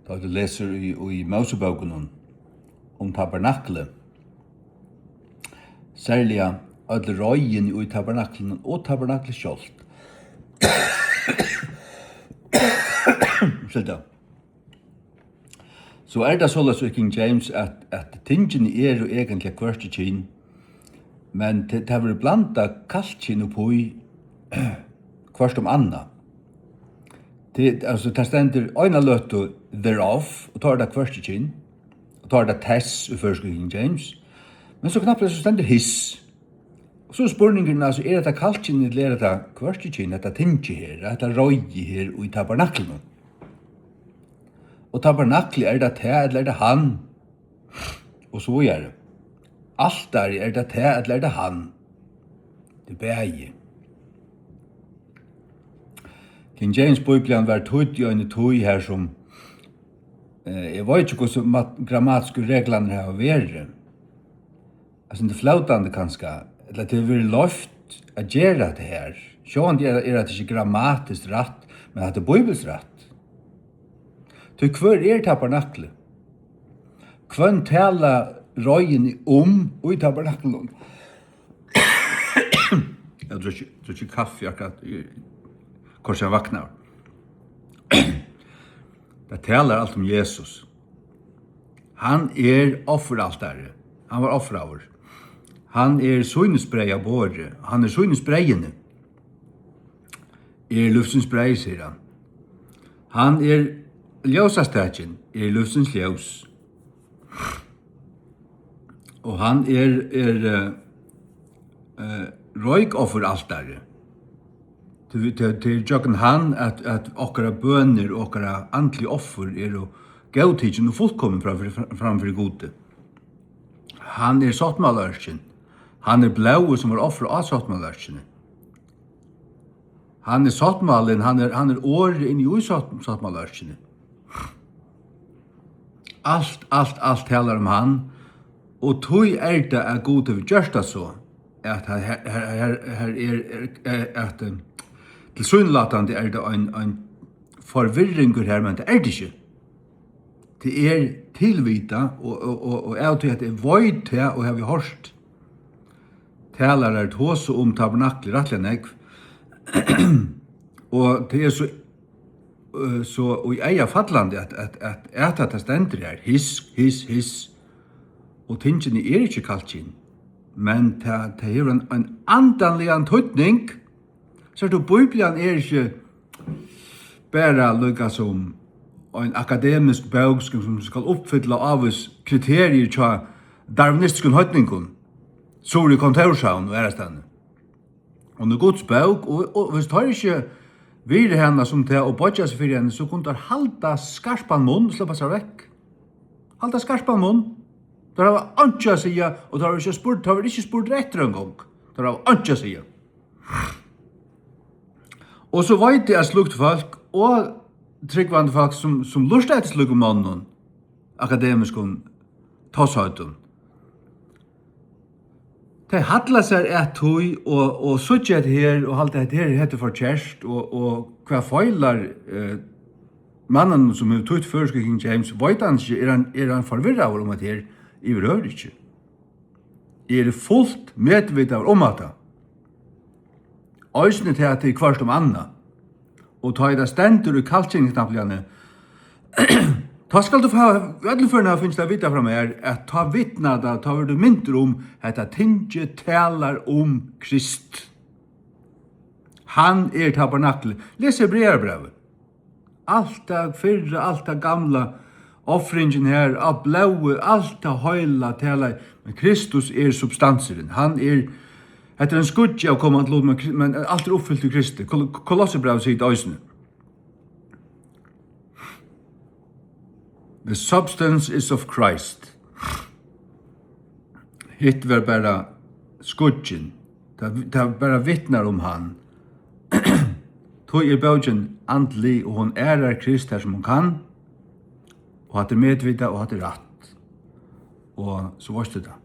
Da du leser i Mosebøkene om tabernaklet, særlig alle røyen i tabernaklen og tabernaklet selv. Så det således i King James at tingene jo egentlig kvart i kinn, men det har vært blandet kaltkinn på i kvart anna. Det stender øyne løte thereof, og tar det kvart i kinn, og tar det tess i første King James, men så knappt så stender hiss. Og så spørningen, det kaltkinn eller det kvart i kinn, det tingene her, det røy her og i tabernaklen. Og tabernaklet det te, eller det han. Og så det. Altar det te, eller det han. Det beie. King James Bibelen var tøyt i en tøy her som jeg vet ikke hvordan grammatiske reglene har vært. Altså det flautande kanskje, eller det vil løft å gjøre det her. Sjån det det ikke grammatisk rett, men at det er bibelsk rett. Så hver tabernaklet? Hvem taler røyen og i tabernaklet? Jeg tror ikke kaffe akkurat hvor jeg vaknar. Det taler alt om Jesus. Han offeraltare. Han var offeraver. Han søgnesbrei av båre. Han søgnesbreiene. Luftens brei, sier han. Han ljósastakjen luftens ljós. Og han røykofferaltare. Til jokken han at okkara bønner og okkara andlige offer gautidjen og fullkommen framfor gode. Han sottmalørkjen. Han blaue som var offer av sottmalørkjene. Han sottmalen, han året inn i sottmalørkjene. Alt talar om han, og tog det god til gjørsta så, at her at tilsynelatende det en forvirringer her, men det det ikke. Det tilvita, og jeg tror at det void til, og har vi hørt, talar også om tabernakler, rettelig negv, og det så og i eia fallande at det stender her, hiss, og tingene ikke kaltkinn, men det har en andanlig antydning, så Bibelen ikke bare lukka som en akademisk bøk som skal oppfylle av oss kriterier til darwinistisk høytningen, Sori kontorshavn og ærestande. Og det Guds bøk, og hvis det ikke vir henne som til å bodja seg for henne, så kunne det halda skarpan munn, slippa seg vekk. Halda skarpan munn. Det var ikke å si, og det var ikke spurt rett en gang. Det var ikke å si. Og så vet jeg slukt folk, og tryggvande folk som lustet etter slukt mannen, akademisk toshøyden. Det hadla seg tøy og suttje her, og alt det her heter for kjærst, og hva feilar mannen som har tøyt først King James, vet han ikke, han forvirret om at her i rør ikke. Fullt medvitt av om at det. Øysene til at det kvart om anna, og ta i det stendur i kaltkjenningsknappljane, ta skal du få veddelførende finnes det vita fra meg at ta vittna da, ta var du mynter om at tinge talar om Krist. Han tabernaklet. Les Hebreerbrevet. Alt det fyrre, alt det gamla, offringen her, av blaue, alt det høyla talar, men Kristus substanseren. Han etter en skudje av kommand lod, men alt oppfyllt i Kristi. Kolossebrevet sier det øysene. The substance is of Christ. Hitt var bara skudgen. Det var bara vittnar om han. Tog bøgen andlig, og hun Krist her som hun kan, og hatt medvida og hatt rett. Og så varst det da.